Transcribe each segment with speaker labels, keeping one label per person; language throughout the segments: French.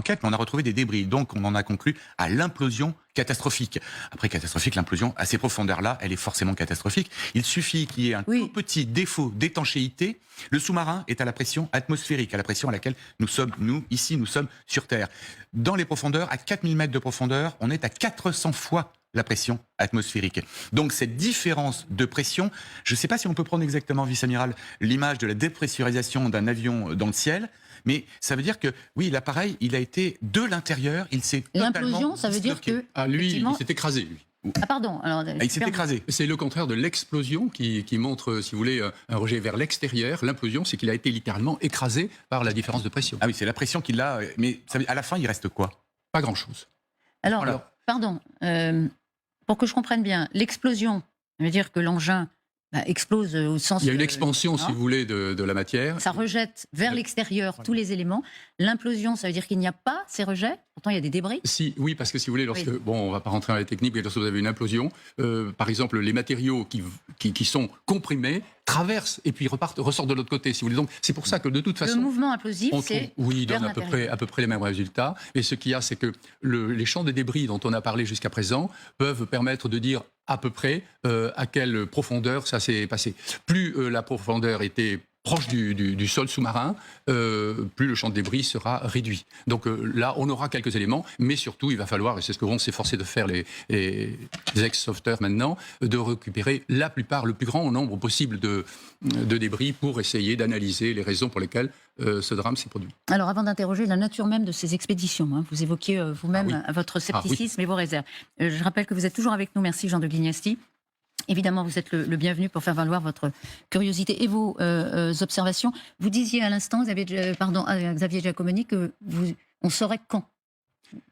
Speaker 1: enquête, mais on a retrouvé des débris. Donc, on en a conclu à l'implosion catastrophique. Après, catastrophique, l'implosion, à ces profondeurs-là, elle est forcément catastrophique. Il suffit qu'il y ait un tout petit défaut d'étanchéité. Le sous-marin est à la pression atmosphérique, à la pression à laquelle nous sommes sur Terre. Dans les profondeurs, à 4000 mètres de profondeur, on est à 400 fois la pression atmosphérique. Donc cette différence de pression, je ne sais pas si on peut prendre exactement, vice-amiral, l'image de la dépressurisation d'un avion dans le ciel, mais ça veut dire que, oui, l'appareil, il a été de l'intérieur, il s'est totalement
Speaker 2: L'implosion, ça veut dire que...
Speaker 3: Ah, lui, il s'est écrasé, lui.
Speaker 2: Ah pardon. Alors,
Speaker 1: il s'est écrasé.
Speaker 3: C'est le contraire de l'explosion qui montre, si vous voulez, un rejet vers l'extérieur. L'implosion, c'est qu'il a été littéralement écrasé par la différence de pression.
Speaker 1: Ah oui, c'est la pression qu'il a, mais à la fin, il reste quoi?
Speaker 3: Pas grand-chose.
Speaker 2: Alors,
Speaker 1: Voilà.
Speaker 2: pardon, pour que je comprenne bien, l'explosion, ça veut dire que l'engin explose au sens...
Speaker 3: Il y a une expansion, si vous voulez, de la matière.
Speaker 2: Ça rejette vers l'extérieur tous les éléments. L'implosion, ça veut dire qu'il n'y a pas ces rejets. Pourtant, il y a des débris.
Speaker 3: Oui, parce que si vous voulez, lorsque, bon, on ne va pas rentrer dans les techniques, mais lorsque vous avez une implosion, par exemple, les matériaux qui sont comprimés traversent et puis ressortent de l'autre côté, si vous voulez. Donc, c'est pour ça que de toute façon...
Speaker 2: Le mouvement implosif, c'est...
Speaker 3: Oui, il donne à peu près les mêmes résultats. Et ce qu'il y a, c'est que les champs de débris dont on a parlé jusqu'à présent peuvent permettre de dire à peu près à quelle profondeur ça s'est passé. Plus la profondeur était proche du sol sous-marin, plus le champ de débris sera réduit. Donc là, on aura quelques éléments, mais surtout, il va falloir, et c'est ce que vont s'efforcer de faire les ex-sauveteurs maintenant, de récupérer le plus grand nombre possible de débris pour essayer d'analyser les raisons pour lesquelles ce drame s'est produit.
Speaker 2: Alors, avant d'interroger la nature même de ces expéditions, vous évoquiez vous-même votre scepticisme et vos réserves. Je rappelle que vous êtes toujours avec nous. Merci, Jean de Guignesti. Évidemment, vous êtes le bienvenu pour faire valoir votre curiosité et vos observations. Vous disiez à l'instant, Xavier Giacomoni, que on saurait quand.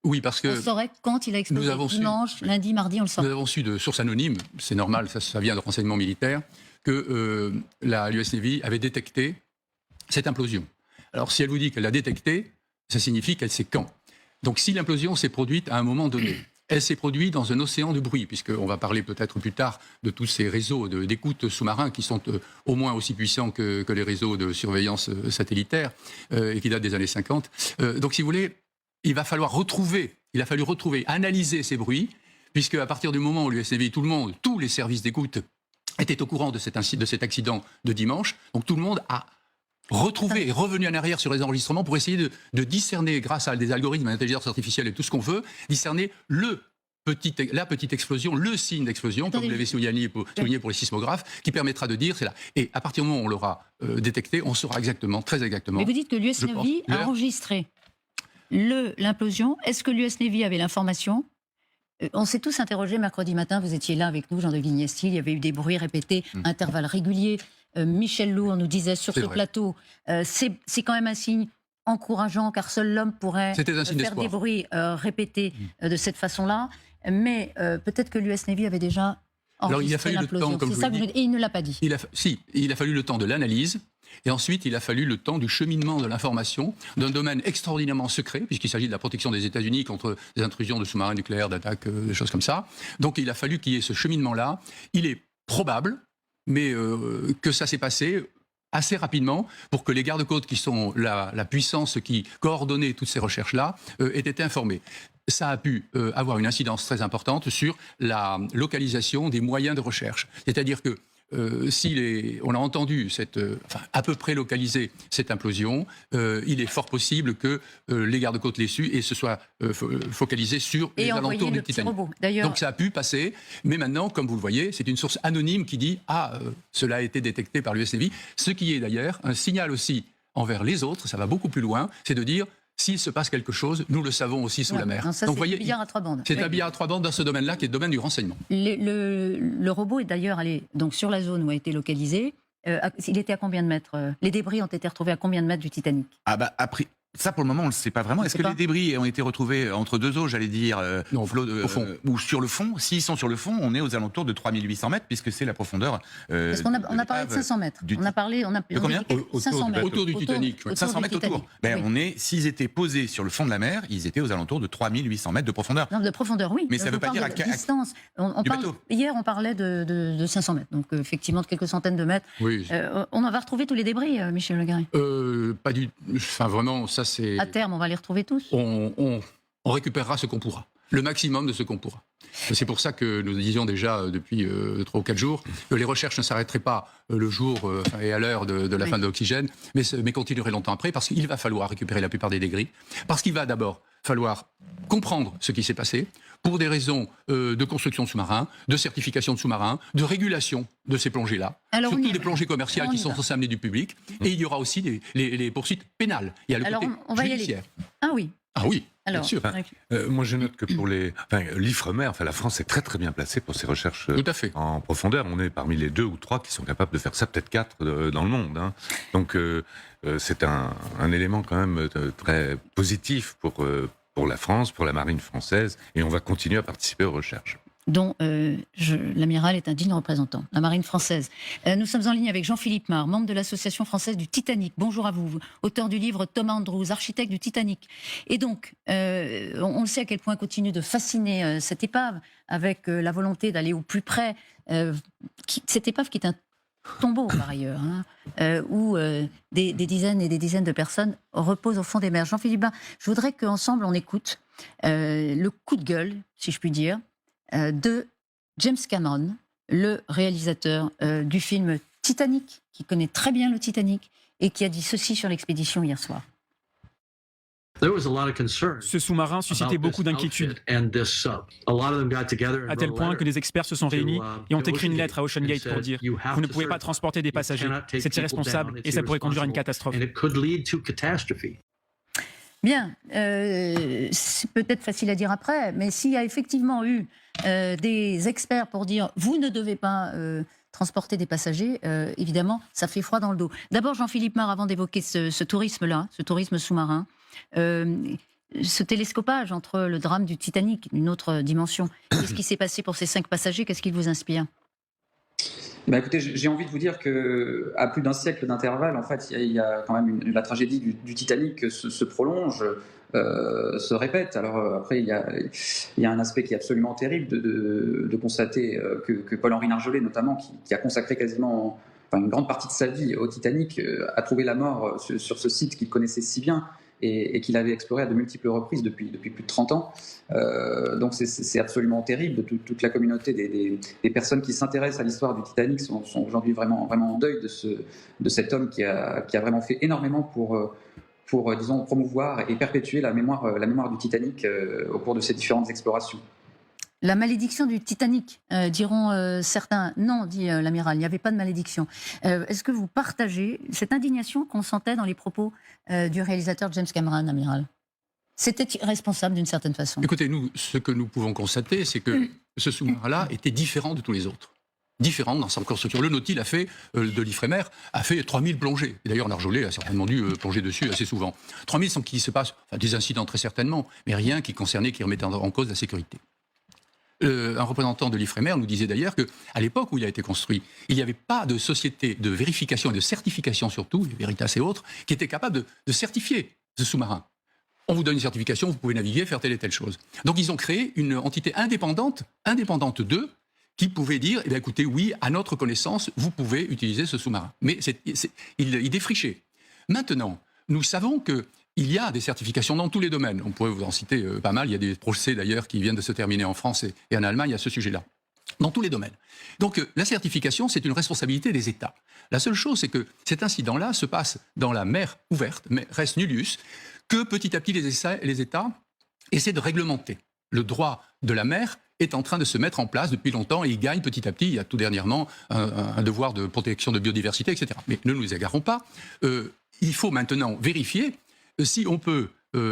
Speaker 3: Oui, parce que...
Speaker 2: On saurait quand il a explosé. Dimanche, lundi, mardi, on le saurait.
Speaker 3: Nous avons su de sources anonymes, c'est normal, ça vient de renseignements militaires, que l'US Navy avait détecté cette implosion. Alors, si elle vous dit qu'elle l'a détectée, ça signifie qu'elle sait quand. Donc, si l'implosion s'est produite à un moment donné, elle s'est produite dans un océan de bruit, puisqu'on va parler peut-être plus tard de tous ces réseaux d'écoute sous-marins qui sont au moins aussi puissants que les réseaux de surveillance satellitaire et qui datent des années 50. Donc, si vous voulez, il a fallu retrouver, analyser ces bruits, puisque à partir du moment où l'US Navy, tous les services d'écoute étaient au courant de cet accident de dimanche, donc tout le monde a retrouvé et revenu en arrière sur les enregistrements pour essayer de discerner, grâce à des algorithmes d'intelligence artificielle et tout ce qu'on veut, discerner la petite explosion, le signe d'explosion, comme vous l'avez souligné pour les sismographes, qui permettra de dire c'est là. Et à partir du moment où on l'aura détecté, on saura très exactement.
Speaker 2: Mais vous dites que l'US Navy a enregistré l'implosion. Est-ce que l'US Navy avait l'information? On s'est tous interrogés mercredi matin, vous étiez là avec nous, Jean de Guignesti, il y avait eu des bruits répétés, intervalles réguliers. Michel Lourd nous disait sur ce plateau, c'est quand même un signe encourageant, car seul l'homme pourrait faire des bruits répétés de cette façon-là. Mais peut-être que l'US Navy avait déjà enregistré l'implosion. C'est ça que vous dites. Et il ne l'a pas dit.
Speaker 3: Il a fallu le temps de l'analyse. Et ensuite, il a fallu le temps du cheminement de l'information d'un domaine extraordinairement secret, puisqu'il s'agit de la protection des États-Unis contre des intrusions de sous-marins nucléaires, d'attaques, des choses comme ça. Donc il a fallu qu'il y ait ce cheminement-là. Il est probable, mais que ça s'est passé assez rapidement pour que les gardes-côtes, qui sont la puissance qui coordonnait toutes ces recherches-là, aient été informés. Ça a pu avoir une incidence très importante sur la localisation des moyens de recherche. C'est-à-dire que on a entendu à peu près localiser cette implosion, il est fort possible que les gardes-côtes l'aient su et se soient focalisés sur les alentours du Titanic. Donc ça a pu passer, mais maintenant, comme vous le voyez, c'est une source anonyme qui dit cela a été détecté par l'US Navy, ce qui est d'ailleurs un signal aussi envers les autres, ça va beaucoup plus loin, c'est de dire s'il se passe quelque chose, nous le savons aussi sous la mer.
Speaker 2: Non, ça, donc, c'est un billard à trois bandes.
Speaker 3: C'est un billard à trois bandes dans ce domaine-là, qui est le domaine du renseignement.
Speaker 2: Le robot est d'ailleurs allé donc, sur la zone où a été localisé. Il était à combien de mètres Les débris ont été retrouvés à combien de mètres du Titanic?
Speaker 1: Ça, pour le moment, on ne le sait pas vraiment. Est-ce que les débris ont été retrouvés entre deux eaux, j'allais dire,
Speaker 3: non, au fond,
Speaker 1: ou sur le fond? S'ils sont sur le fond, on est aux alentours de 3800 mètres, puisque c'est la profondeur.
Speaker 2: Parce qu'on a parlé de 500 mètres. On a parlé
Speaker 1: de combien?
Speaker 2: 500 mètres.
Speaker 3: Autour du Titanic.
Speaker 1: 500 mètres autour. S'ils étaient posés sur le fond de la mer, ils étaient aux alentours de 3800 mètres de profondeur.
Speaker 2: Non, de profondeur, oui.
Speaker 1: Mais ça ne veut pas dire à
Speaker 2: distance. Hier, on parlait de 500 mètres. Donc, effectivement, de quelques centaines de mètres.
Speaker 3: Oui.
Speaker 2: On va retrouver tous les débris, Michel Legarry.
Speaker 3: Pas du. Enfin, vraiment, ça ça c'est...
Speaker 2: À terme, on va les retrouver tous.
Speaker 3: On récupérera ce qu'on pourra, le maximum de ce qu'on pourra. C'est pour ça que nous disions déjà depuis 3 ou 4 jours que les recherches ne s'arrêteraient pas le jour et à l'heure de la fin de l'oxygène, mais continueraient longtemps après, parce qu'il va falloir récupérer la plupart des débris, parce qu'il va d'abord falloir comprendre ce qui s'est passé, pour des raisons de construction de sous-marins, de certification de sous-marins, de régulation de ces plongées-là, surtout des plongées commerciales qui sont censées amener du public, et il y aura aussi les poursuites pénales. Il y a le côté judiciaire.
Speaker 2: Ah oui.
Speaker 3: Ah oui,
Speaker 2: alors,
Speaker 3: bien sûr.
Speaker 4: Moi, je note que pour l'IFREMER, la France est très très bien placée pour ses recherches en profondeur. On est parmi les 2 ou 3 qui sont capables de faire ça, peut-être 4 dans le monde. Hein. Donc, c'est un élément quand même très positif pour la France, pour la marine française, et on va continuer à participer aux recherches.
Speaker 2: Dont l'amiral est un digne représentant, la marine française. Nous sommes en ligne avec Jean-Philippe Mar, membre de l'Association française du Titanic. Bonjour à vous, auteur du livre Tom Andrews, architecte du Titanic. Et donc, on sait à quel point continue de fasciner cette épave, avec la volonté d'aller au plus près. Cette épave qui est un tombeau, par ailleurs, où des dizaines et des dizaines de personnes reposent au fond des mers. Jean-Philippe Mar, je voudrais qu'ensemble on écoute le coup de gueule, si je puis dire, de James Cameron, le réalisateur du film Titanic, qui connaît très bien le Titanic et qui a dit ceci sur l'expédition hier soir.
Speaker 5: Ce sous-marin suscitait beaucoup d'inquiétudes, à tel point que des experts se sont réunis et ont écrit une lettre à Ocean Gate pour dire « Vous ne pouvez pas transporter des passagers, c'est irresponsable et ça pourrait conduire à une catastrophe ».
Speaker 2: Bien, c'est peut-être facile à dire après, mais s'il y a effectivement eu des experts pour dire « vous ne devez pas transporter des passagers », évidemment, ça fait froid dans le dos. D'abord, Jean-Philippe Mar, avant d'évoquer ce tourisme-là, ce tourisme sous-marin, ce télescopage entre le drame du Titanic, une autre dimension, qu'est-ce qui s'est passé pour ces 5 passagers? Qu'est-ce qui vous inspire?
Speaker 6: Écoutez, j'ai envie de vous dire qu'à plus d'un siècle d'intervalle, en fait, il y a quand même la tragédie du Titanic se prolonge, se répète. Alors après, il y a un aspect qui est absolument terrible de constater que Paul-Henri Nargeolet, notamment, qui a consacré quasiment une grande partie de sa vie au Titanic, a trouvé la mort sur ce site qu'il connaissait si bien et qu'il avait exploré à de multiples reprises depuis plus de 30 ans. Donc c'est absolument terrible. Toute la communauté des personnes qui s'intéressent à l'histoire du Titanic sont aujourd'hui vraiment en deuil de cet homme qui a vraiment fait énormément pour disons, promouvoir et perpétuer la mémoire du Titanic au cours de ces différentes explorations.
Speaker 2: La malédiction du Titanic, diront certains. Non, dit l'amiral, il n'y avait pas de malédiction. Est-ce que vous partagez cette indignation qu'on sentait dans les propos du réalisateur James Cameron, amiral? C'était irresponsable d'une certaine façon.
Speaker 3: Écoutez, nous, ce que nous pouvons constater, c'est que ce sous-marin-là était différent de tous les autres. Différent dans sa construction. Le Nautil de l'Ifremer a fait 3000 plongées. Et d'ailleurs, Nargeolet a certainement dû plonger dessus assez souvent. 3000 sans qu'il se passe des incidents très certainement, mais rien qui remettait en cause la sécurité. Un représentant de l'Ifremer nous disait d'ailleurs qu'à l'époque où il a été construit, il n'y avait pas de société de vérification et de certification surtout, les Veritas et autres, qui étaient capables de certifier ce sous-marin. On vous donne une certification, vous pouvez naviguer, faire telle et telle chose. Donc ils ont créé une entité indépendante d'eux, qui pouvait dire, écoutez, oui, à notre connaissance, vous pouvez utiliser ce sous-marin. Mais il défrichait. Maintenant, nous savons que il y a des certifications dans tous les domaines. On pourrait vous en citer pas mal. Il y a des procès d'ailleurs qui viennent de se terminer en France et en Allemagne à ce sujet-là. Dans tous les domaines. Donc la certification, c'est une responsabilité des États. La seule chose, c'est que cet incident-là se passe dans la mer ouverte, mais res nullius, que petit à petit les États essaient de réglementer. Le droit de la mer est en train de se mettre en place depuis longtemps et il gagne petit à petit. Il y a tout dernièrement un devoir de protection de biodiversité, etc. Mais ne nous égarons pas. Il faut maintenant vérifier si on peut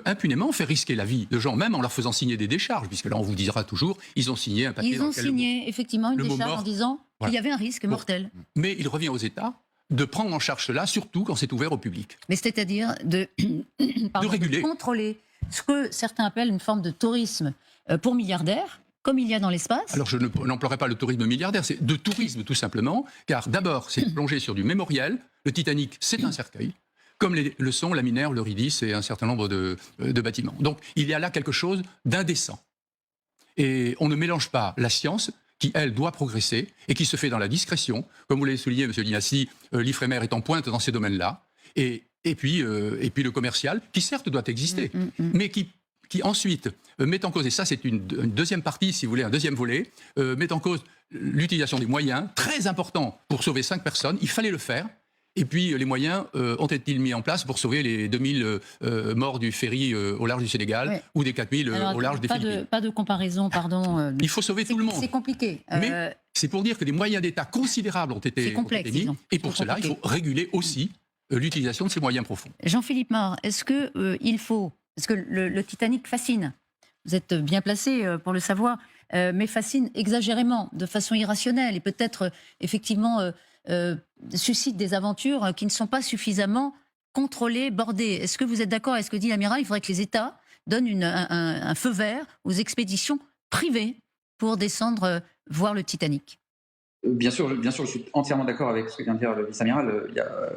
Speaker 3: impunément faire risquer la vie de gens, même en leur faisant signer des décharges, puisque là on vous dira toujours, ils ont signé un papier.
Speaker 2: Ils ont signé effectivement une décharge en disant qu'il y avait un risque mortel.
Speaker 3: Mais il revient aux États de prendre en charge cela, surtout quand c'est ouvert au public.
Speaker 2: Mais c'est-à-dire de
Speaker 3: réguler,
Speaker 2: de contrôler ce que certains appellent une forme de tourisme pour milliardaires, comme il y a dans l'espace.
Speaker 3: Alors je n'emploierai pas le tourisme milliardaire, c'est de tourisme tout simplement, car d'abord c'est plongé sur du mémoriel, le Titanic c'est un cercueil, comme le sont la Minerve, l'Eurydice et un certain nombre de bâtiments. Donc il y a là quelque chose d'indécent. Et on ne mélange pas la science, qui, elle, doit progresser et qui se fait dans la discrétion. Comme vous l'avez souligné, M. Dinassi, l'Ifremer est en pointe dans ces domaines-là. Et et puis le commercial, qui certes doit exister, mais qui ensuite met en cause, et ça c'est une deuxième partie, si vous voulez, un deuxième volet, met en cause l'utilisation des moyens, très important pour sauver 5 personnes, il fallait le faire. Et puis, les moyens ont été mis en place pour sauver les 2000 morts du ferry au large du Sénégal ou des 4000 au large des Philippines.
Speaker 2: Pas de comparaison, pardon.
Speaker 3: Il faut sauver tout le monde.
Speaker 2: C'est compliqué.
Speaker 3: Mais c'est pour dire que des moyens d'État considérables ont été mis. Et pour cela, il faut réguler aussi l'utilisation de ces moyens profonds.
Speaker 2: Jean-Philippe Mar, est-ce que parce que le Titanic fascine, vous êtes bien placé pour le savoir, mais fascine exagérément, de façon irrationnelle, et peut-être effectivement suscite des aventures qui ne sont pas suffisamment contrôlées, bordées. Est-ce que vous êtes d'accord avec ce que dit l'amiral? Il faudrait que les États donnent un feu vert aux expéditions privées pour descendre voir le Titanic.
Speaker 6: Bien sûr, je suis entièrement d'accord avec ce que vient de dire le vice-amiral.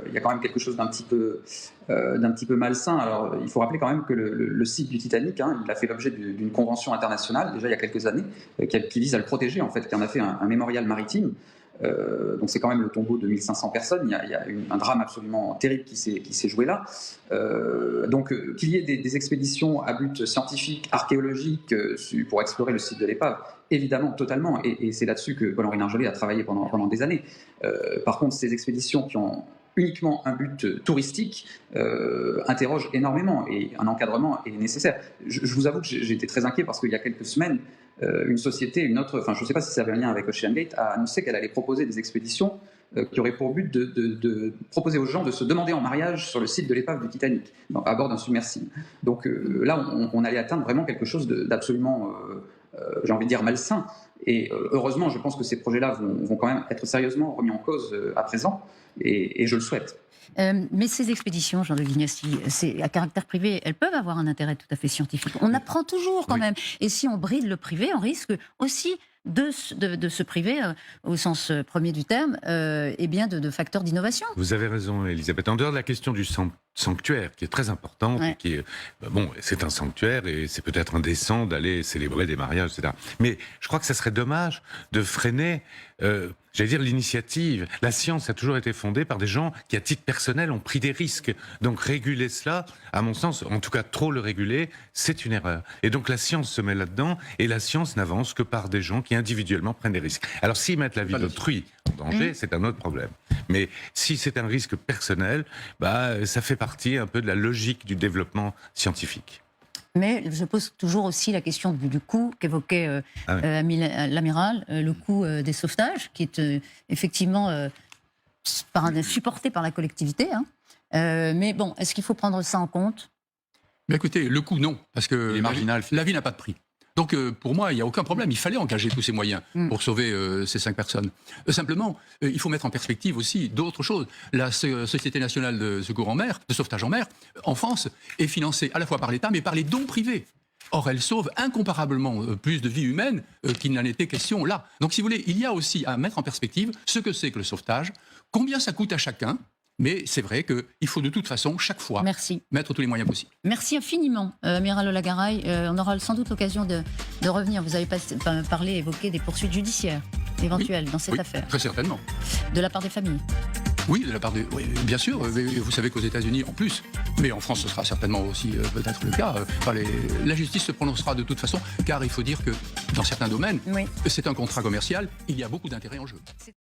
Speaker 6: Il y a quand même quelque chose d'un petit peu malsain. Alors, il faut rappeler quand même que le site du Titanic, il a fait l'objet d'une convention internationale, déjà il y a quelques années, qui vise à le protéger, en fait, qui en a fait un mémorial maritime. Donc c'est quand même le tombeau de 1500 personnes. Il y a un drame absolument terrible qui s'est joué là. Donc qu'il y ait des expéditions à but scientifique, archéologique, pour explorer le site de l'épave, évidemment, totalement. Et c'est là-dessus que Paul-Henri Nargeolet a travaillé pendant des années. Par contre, ces expéditions qui ont uniquement un but touristique interrogent énormément, et un encadrement est nécessaire. Je vous avoue que j'ai été très inquiet parce qu'il y a quelques semaines, une société, je ne sais pas si ça avait un lien avec OceanGate, a annoncé qu'elle allait proposer des expéditions qui auraient pour but de proposer aux gens de se demander en mariage sur le site de l'épave du Titanic, à bord d'un submersible. Donc là, on allait atteindre vraiment quelque chose d'absolument, j'ai envie de dire, malsain. Et heureusement, je pense que ces projets-là vont quand même être sérieusement remis en cause à présent, et je le souhaite.
Speaker 2: Mais ces expéditions, Jean de Vignassi, c'est à caractère privé, elles peuvent avoir un intérêt tout à fait scientifique. On apprend toujours quand même. Et si on bride le privé, on risque aussi de se priver, au sens premier du terme, de facteurs d'innovation.
Speaker 4: Vous avez raison, Elisabeth. En dehors de la question du sanctuaire, qui est très importante, qui est, c'est un sanctuaire et c'est peut-être indécent d'aller célébrer des mariages, etc. Mais je crois que ça serait dommage de freiner, l'initiative. La science a toujours été fondée par des gens qui, à titre personnel, ont pris des risques. Donc réguler cela, à mon sens, en tout cas trop le réguler, c'est une erreur. Et donc la science se met là-dedans, et la science n'avance que par des gens qui individuellement prennent des risques. Alors s'ils mettent la vie d'autrui en danger, c'est un autre problème. Mais si c'est un risque personnel, ça fait partie un peu de la logique du développement scientifique.
Speaker 2: Mais je pose toujours aussi la question du coût qu'évoquait l'amiral, le coût des sauvetages, qui est effectivement supporté par la collectivité. Mais bon, est-ce qu'il faut prendre ça en compte?
Speaker 3: Écoutez, le coût, non, parce que la vie n'a pas de prix. Donc pour moi, il n'y a aucun problème. Il fallait engager tous ces moyens pour sauver ces 5 personnes. Simplement, il faut mettre en perspective aussi d'autres choses. La Société nationale de secours en mer, de sauvetage en mer, en France, est financée à la fois par l'État, mais par les dons privés. Or, elle sauve incomparablement plus de vies humaines qu'il n'en était question là. Donc si vous voulez, il y a aussi à mettre en perspective ce que c'est que le sauvetage, combien ça coûte à chacun. Mais c'est vrai qu'il faut de toute façon, chaque fois, mettre tous les moyens possibles.
Speaker 2: Merci infiniment, Amiral Olagaray. On aura sans doute l'occasion de revenir. Vous avez évoqué des poursuites judiciaires éventuelles dans cette affaire.
Speaker 3: Très certainement.
Speaker 2: De la part des familles?
Speaker 3: Oui, de la part oui, bien sûr. Vous savez qu'aux États-Unis, en plus, mais en France, ce sera certainement aussi peut-être le cas. La justice se prononcera de toute façon, car il faut dire que dans certains domaines, c'est un contrat commercial, il y a beaucoup d'intérêts en jeu.